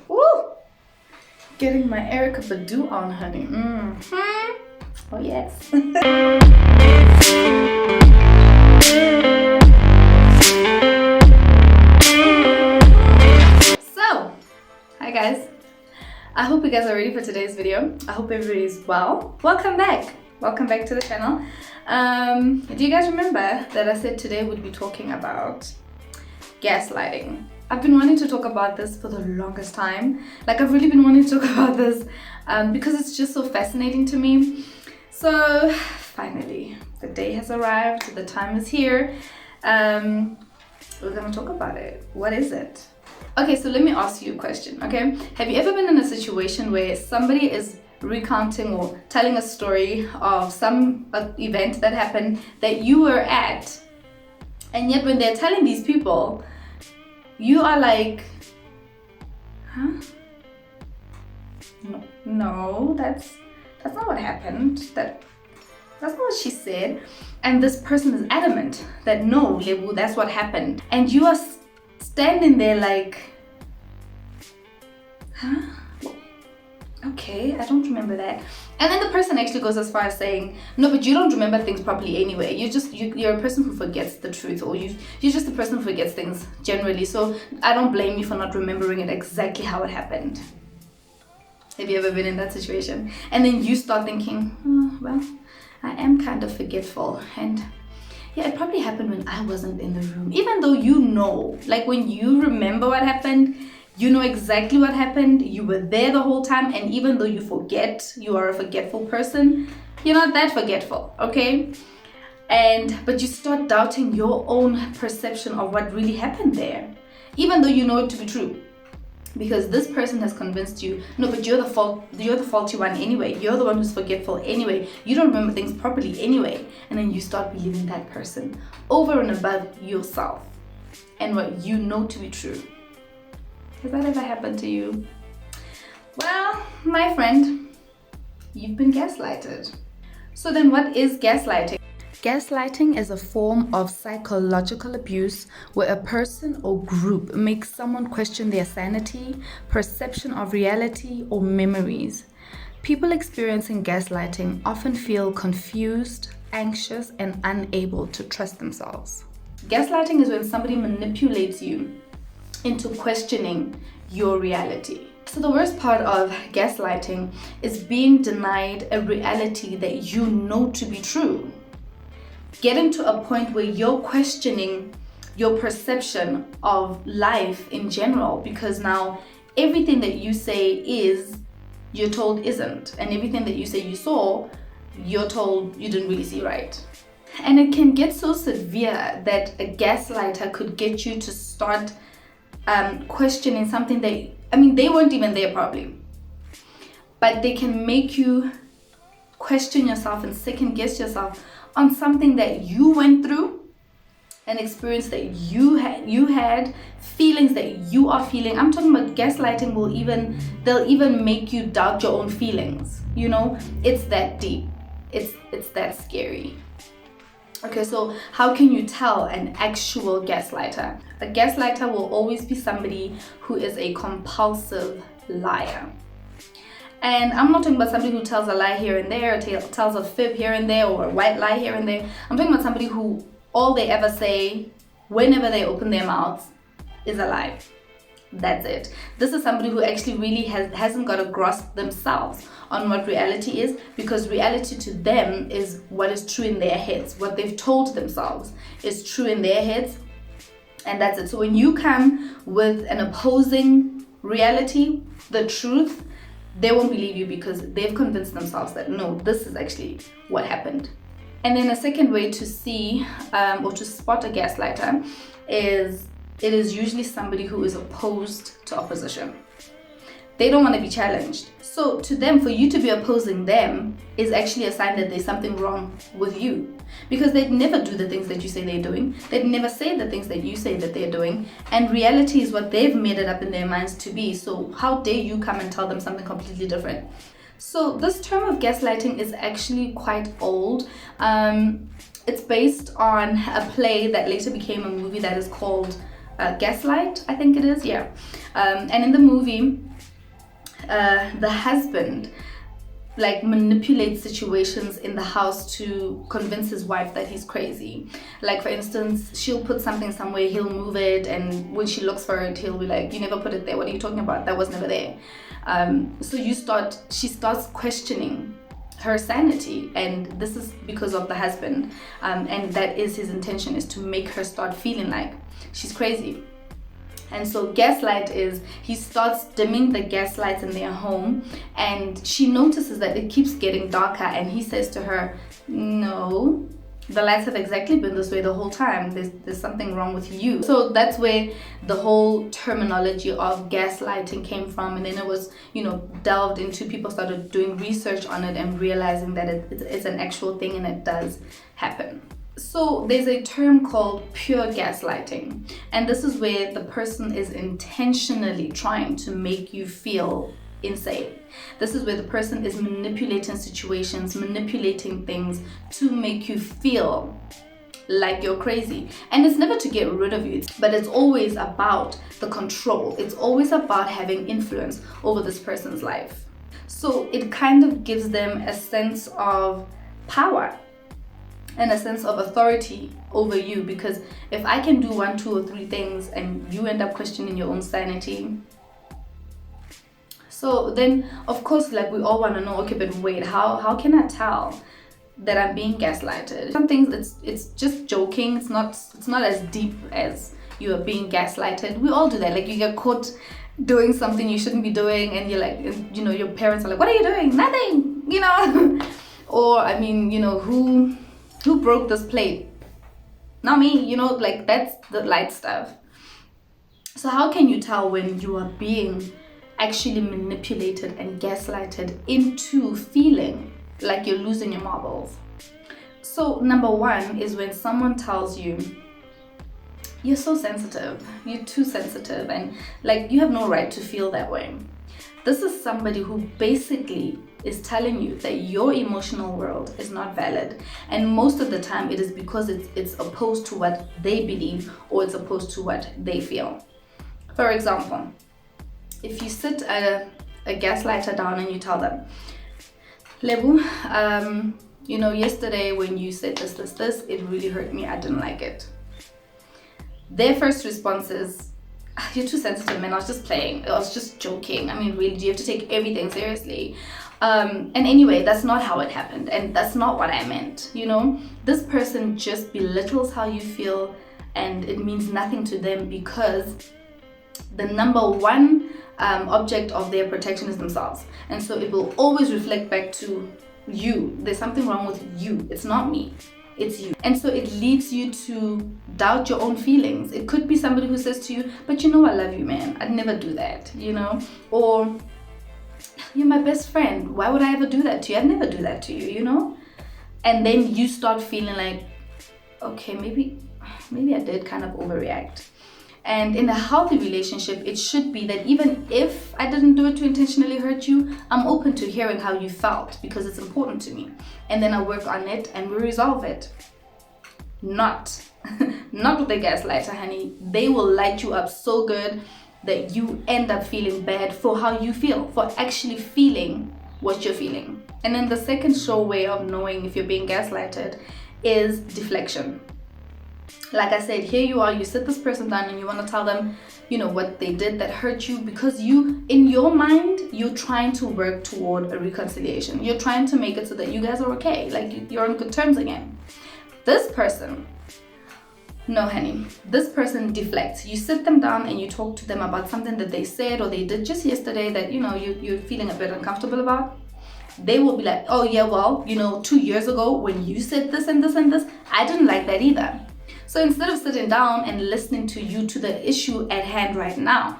Woo! Getting my Erica Badu on, honey. Oh yes. So, hi guys. I hope you guys are ready for today's video. I hope everybody's well. Welcome back. Welcome back to the channel. Do you guys remember that I said today we'd be talking about gaslighting? I've been wanting to talk about this for the longest time. Like, I've really been wanting to talk about this because it's just so fascinating to me. So finally, the day has arrived, the time is here. We're gonna talk about it. What is it? Okay, so let me ask you a question, okay? Have you ever been in a situation where somebody is recounting or telling a story of some event that happened that you were at, and yet when they're telling these people, you are like, huh? No, that's not what happened. That's not what she said. And this person is adamant that no, Lebu, that's what happened. And you are standing there like, huh? Okay, I don't remember that. And then the person actually goes as far as saying, no, but you don't remember things properly anyway. You're a person who forgets the truth, or you're just a person who forgets things generally. So I don't blame you for not remembering it exactly how it happened. Have you ever been in that situation? And then you start thinking, oh, well, I am kind of forgetful. And yeah, it probably happened when I wasn't in the room. Even though you know, like when you remember what happened, you know exactly what happened, you were there the whole time, and even though you forget, you are a forgetful person, you're not that forgetful, okay? But you start doubting your own perception of what really happened there, even though you know it to be true. Because this person has convinced you, no, but you're the faulty one anyway, you're the one who's forgetful anyway, you don't remember things properly anyway, and then you start believing that person over and above yourself and what you know to be true. Has that ever happened to you? Well, my friend, you've been gaslighted. So then what is gaslighting? Gaslighting is a form of psychological abuse where a person or group makes someone question their sanity, perception of reality, or memories. People experiencing gaslighting often feel confused, anxious, and unable to trust themselves. Gaslighting is when somebody manipulates you into questioning your reality. So the worst part of gaslighting is being denied a reality that you know to be true. Getting to a point where you're questioning your perception of life in general, because now everything that you say is, you're told isn't, and everything that you say you saw, you're told you didn't really see right. And it can get so severe that a gaslighter could get you to start questioning something that, they weren't even there probably, but they can make you question yourself and second guess yourself on something that you went through, an experience that you had, feelings that you are feeling. I'm talking about gaslighting they'll even make you doubt your own feelings. It's that deep, it's that scary. Okay, so how can you tell an actual gaslighter? A gaslighter will always be somebody who is a compulsive liar. And I'm not talking about somebody who tells a lie here and there, or tells a fib here and there, or a white lie here and there. I'm talking about somebody who all they ever say, whenever they open their mouths, is a lie. That's it. This is somebody who actually really hasn't got a grasp themselves on what reality is, because reality to them is what is true in their heads. What they've told themselves is true in their heads, and that's it. So when you come with an opposing reality, the truth, they won't believe you because they've convinced themselves that no, this is actually what happened. And then a second way to see or to spot a gaslighter is it is usually somebody who is opposed to opposition. They don't want to be challenged. So to them, for you to be opposing them is actually a sign that there's something wrong with you, because they'd never do the things that you say they're doing. They'd never say the things that you say that they're doing. And reality is what they've made it up in their minds to be. So how dare you come and tell them something completely different? So this term of gaslighting is actually quite old. It's based on a play that later became a movie that is called Gaslight, I think it is, yeah. And in the movie, the husband like manipulates situations in the house to convince his wife that he's crazy. Like, for instance, she'll put something somewhere, he'll move it, and when she looks for it, he'll be like, you never put it there, what are you talking about, that was never there. So she starts questioning her sanity, and this is because of the husband, and that is his intention, is to make her start feeling like she's crazy. And so gaslight is, he starts dimming the gas lights in their home, and she notices that it keeps getting darker, and he says to her, no, the lights have exactly been this way the whole time. There's something wrong with you. So that's where the whole terminology of gaslighting came from, and then it was, delved into, people started doing research on it and realizing that it's an actual thing and it does happen. So there's a term called pure gaslighting, and this is where the person is intentionally trying to make you feel insane. This is where the person is manipulating situations, manipulating things to make you feel like you're crazy. And it's never to get rid of you, but it's always about the control. It's always about having influence over this person's life. So it kind of gives them a sense of power and a sense of authority over you, because if I can do 1, 2, or 3 things and you end up questioning your own sanity, so then of course, like, we all want to know, okay, but wait, how can I tell that I'm being gaslighted? Some things it's just joking, it's not as deep as you are being gaslighted. We all do that. Like, you get caught doing something you shouldn't be doing, and you're like, your parents are like, what are you doing? Nothing, or I mean, who broke this plate? Not me, like, that's the light stuff. So how can you tell when you are being actually manipulated and gaslighted into feeling like you're losing your marbles? So number 1 is when someone tells you, you're so sensitive, you're too sensitive, and like, you have no right to feel that way. This is somebody who basically is telling you that your emotional world is not valid, and most of the time it is because it's opposed to what they believe, or it's opposed to what they feel. For example, if you sit a gaslighter down and you tell them, Lebu, yesterday when you said this, it really hurt me, I didn't like it. Their first response is, you're too sensitive, man, I was just playing, I was just joking. I mean, really, do you have to take everything seriously? And anyway, that's not how it happened, and that's not what I meant. This person just belittles how you feel, and it means nothing to them, because the number 1 object of their protection is themselves, and so it will always reflect back to you. There's something wrong with you, it's not me, it's you. And so it leads you to doubt your own feelings. It could be somebody who says to you, but I love you, man, I'd never do that, or you're my best friend, why would I ever do that to you? I'd never do that to you, And then you start feeling like, okay, maybe I did kind of overreact. And in a healthy relationship, it should be that even if I didn't do it to intentionally hurt you, I'm open to hearing how you felt, because it's important to me. And then I work on it and we resolve it. Not with the gaslighter, honey. They will light you up so good that you end up feeling bad for how you feel, for actually feeling what you're feeling. And then the second sure way of knowing if you're being gaslighted is deflection. Like I said, here you are, you sit this person down and you want to tell them, what they did that hurt you, because in your mind, you're trying to work toward a reconciliation. You're trying to make it so that you guys are okay, like you're on good terms again. This person, no, honey, this person deflects. You sit them down and you talk to them about something that they said or they did just yesterday that, you're feeling a bit uncomfortable about. They will be like, oh yeah, well, 2 years ago when you said this and this and this, I didn't like that either. So instead of sitting down and listening to you to the issue at hand right now,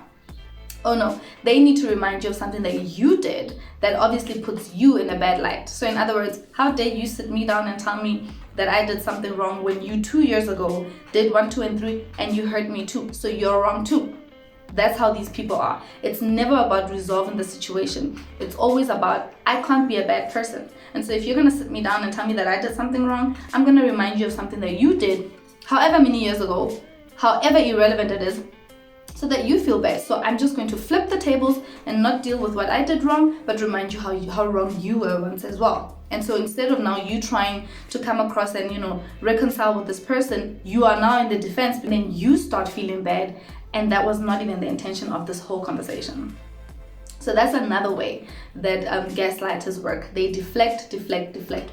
oh no, they need to remind you of something that you did that obviously puts you in a bad light. So in other words, how dare you sit me down and tell me that I did something wrong when you 2 years ago did 1, 2, and 3 and you hurt me too, so you're wrong too. That's how these people are. It's never about resolving the situation. It's always about, I can't be a bad person. And so if you're gonna sit me down and tell me that I did something wrong, I'm gonna remind you of something that you did however many years ago, however irrelevant it is, so that you feel bad. So I'm just going to flip the tables and not deal with what I did wrong, but remind you how wrong you were once as well. And so instead of now you trying to come across and, reconcile with this person, you are now in the defense, but then you start feeling bad. And that was not even the intention of this whole conversation. So that's another way that gaslighters work. They deflect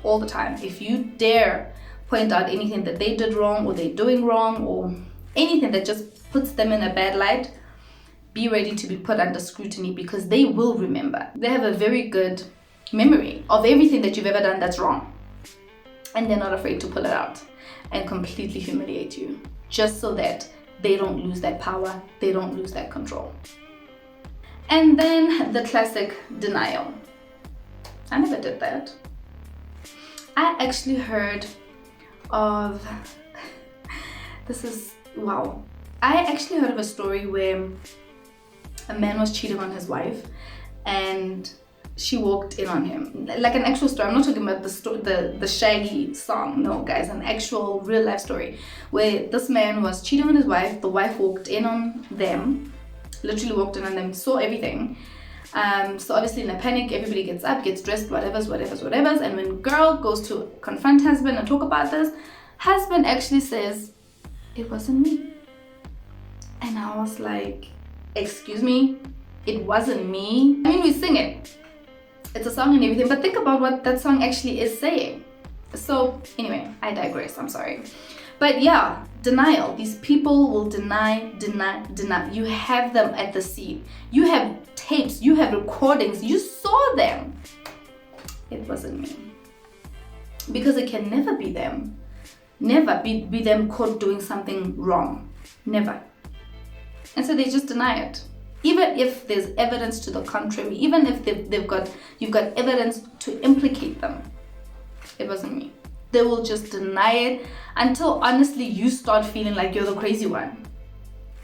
all the time. If you dare point out anything that they did wrong or they're doing wrong or anything that just puts them in a bad light, be ready to be put under scrutiny, because they will remember. They have a very good memory of everything that you've ever done that's wrong. And they're not afraid to pull it out and completely humiliate you, just so that they don't lose that power, they don't lose that control. And then the classic denial. I never did that. I actually heard of, I actually heard of a story where a man was cheating on his wife and she walked in on him. Like an actual story. I'm not talking about the Shaggy song. No, guys, an actual real life story where this man was cheating on his wife. The wife walked in on them, literally walked in on them, saw everything. So obviously in a panic, everybody gets up, gets dressed, whatever's. And when girl goes to confront husband and talk about this, husband actually says, "It wasn't me." And I was like, excuse me? It wasn't me? I mean, we sing it. It's a song and everything, but think about what that song actually is saying. So anyway, I digress, I'm sorry. But yeah, denial. These people will deny. You have them at the scene. You have tapes, you have recordings, you saw them. It wasn't me. Because it can never be them. Never be them caught doing something wrong. Never. And so they just deny it. Even if there's evidence to the contrary, even if you've got evidence to implicate them, it wasn't me. They will just deny it until honestly you start feeling like you're the crazy one.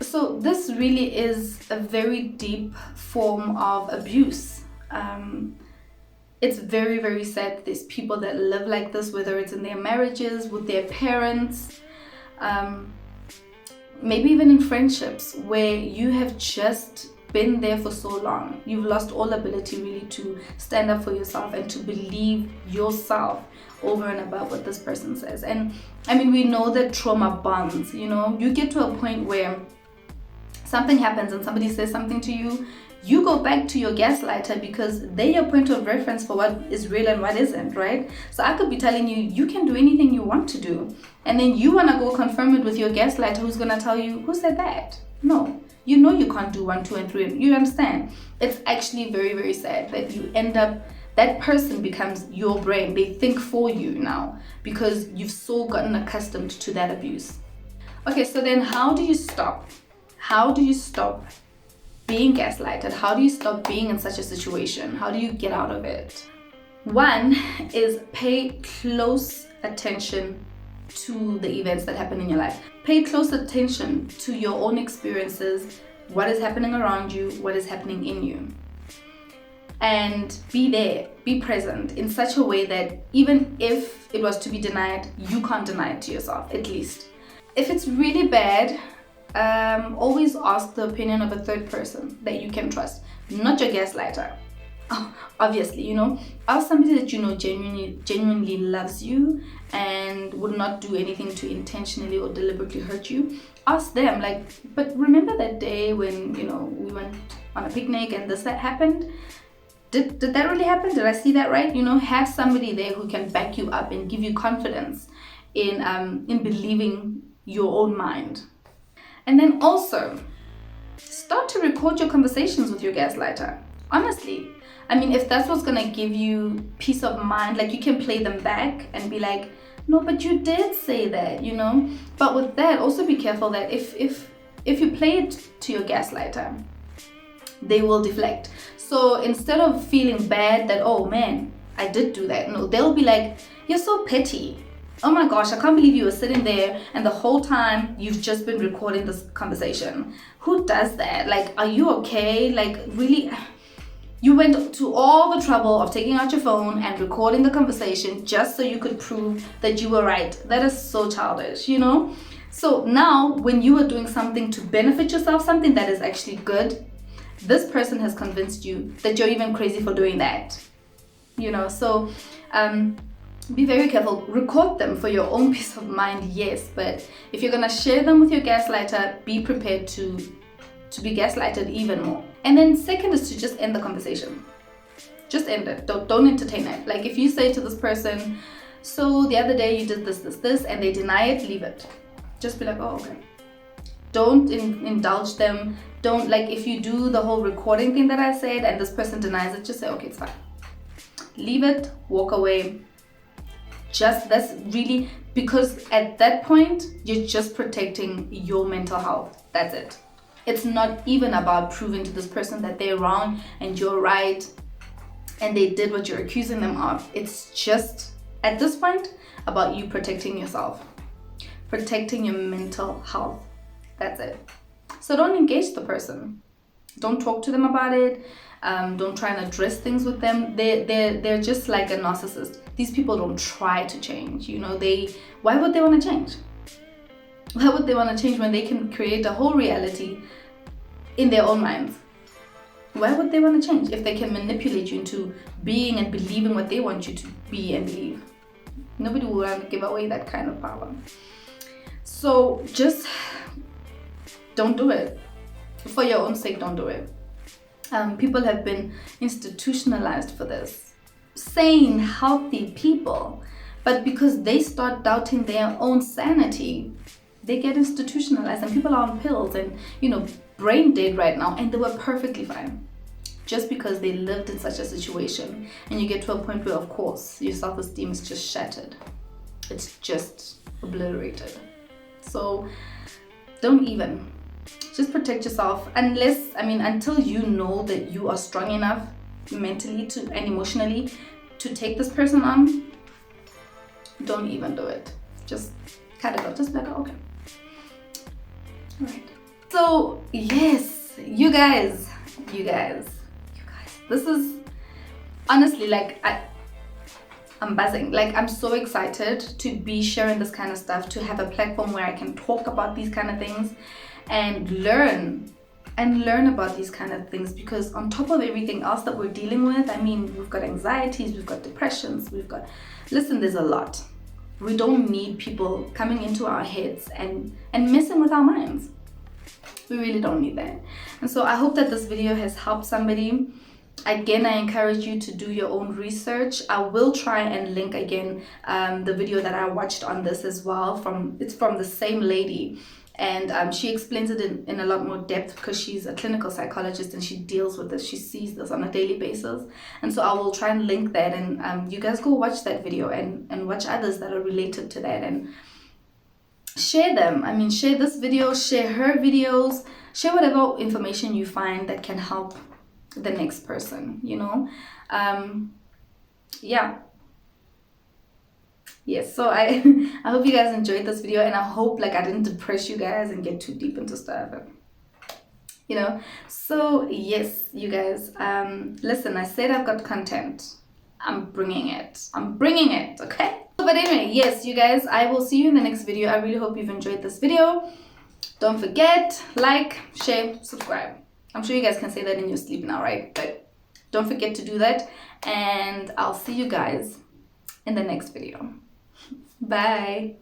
So this really is a very deep form of abuse. It's very, very sad that there's people that live like this, whether it's in their marriages, with their parents, maybe even in friendships where you have just been there for so long. You've lost all ability really to stand up for yourself and to believe yourself over and above what this person says. And I mean, we know that trauma bonds, you get to a point where something happens and somebody says something to you, you go back to your gaslighter because they're your point of reference for what is real and what isn't, right? So I could be telling you, you can do anything you want to do. And then you want to go confirm it with your gaslighter who's going to tell you, who said that? No, you know you can't do 1, 2, and 3. You understand? It's actually very, very sad that you end up, that person becomes your brain. They think for you now because you've so gotten accustomed to that abuse. Okay, so then how do you stop? How do you stop being gaslighted? How do you stop being in such a situation? How do you get out of it? One is pay close attention to the events that happen in your life. Pay close attention to your own experiences, what is happening around you, what is happening in you. And be there, be present in such a way that even if it was to be denied, you can't deny it to yourself, at least. If it's really bad, always ask the opinion of a third person that you can trust, not your gaslighter. Obviously, ask somebody that genuinely loves you and would not do anything to intentionally or deliberately hurt you. Ask them, but remember that day when we went on a picnic and that happened? Did that really happen? Did I see that right? Have somebody there who can back you up and give you confidence in believing your own mind. And then also start to record your conversations with your gaslighter. Honestly, I mean, if that's what's gonna give you peace of mind, you can play them back and be like, no, but you did say that, But with that, also be careful that if you play it to your gaslighter, they will deflect. So instead of feeling bad that, oh man, I did do that, no, they'll be like, you're so petty. Oh my gosh, I can't believe you were sitting there and the whole time you've just been recording this conversation. Who does that? Are you okay? Really? You went to all the trouble of taking out your phone and recording the conversation just so you could prove that you were right. That is so childish, So now when you are doing something to benefit yourself, something that is actually good, this person has convinced you that you're even crazy for doing that. You know, so be very careful. Record them for your own peace of mind, yes, but if you're gonna share them with your gaslighter, be prepared to be gaslighted even more. And then second is to just end the conversation. Just end it. Don't entertain it. Like if you say to this person, so the other day you did this, and they deny it, leave it. Just be like, oh, okay. Don't indulge them. Don't, like, if you do the whole recording thing that I said and this person denies it, just say, okay, it's fine. Leave it, walk away. Just, that's really, because at that point, you're just protecting your mental health. That's it. It's not even about proving to this person that they're wrong and you're right and they did what you're accusing them of. It's just, at this point, about you protecting yourself, protecting your mental health. That's it. So don't engage the person. Don't talk to them about it. Don't try and address things with them. They're just like a narcissist. These people don't try to change. You know, why would they want to change? Why would they want to change when they can create a whole reality in their own minds? Why would they want to change if they can manipulate you into being and believing what they want you to be and believe? Nobody will want to give away that kind of power. So just don't do it. For your own sake, don't do it. People have been institutionalized for this. Sane, healthy people. But because they start doubting their own sanity, they get institutionalized, and people are on pills and, you know, brain dead right now, and they were perfectly fine. Just because they lived in such a situation, and you get to a point where, of course, your self-esteem is just shattered. It's just obliterated. So don't even. Just protect yourself, until you know that you are strong enough mentally and emotionally to take this person on. Don't even do it. Just cut it out. Just like, okay. All right. So yes, you guys, this is honestly, like, I'm buzzing. Like, I'm so excited to be sharing this kind of stuff, to have a platform where I can talk about these kind of things and learn about these kind of things, because on top of everything else that we're dealing with, I mean, we've got anxieties, we've got depressions, there's a lot. We don't need people coming into our heads and messing with our minds. We really don't need that. And so I hope that this video has helped somebody. Again, I encourage you to do your own research. I will try and link again the video that I watched on this as well. It's from the same lady, and she explains it in a lot more depth, because she's a clinical psychologist and she deals with this. She sees this on a daily basis, and so I will try and link that, and you guys go watch that video and watch others that are related to that, and share them. I mean, share this video, share her videos, share whatever information you find that can help the next person, you know. Yeah. Yes, so I hope you guys enjoyed this video, and I hope, like, I didn't depress you guys and get too deep into stuff, you know. So yes, you guys, listen, I said I've got content. I'm bringing it, okay? But anyway, yes, you guys, I will see you in the next video. I really hope you've enjoyed this video. Don't forget, like, share, subscribe. I'm sure you guys can say that in your sleep now, right? But don't forget to do that, and I'll see you guys in the next video. Bye.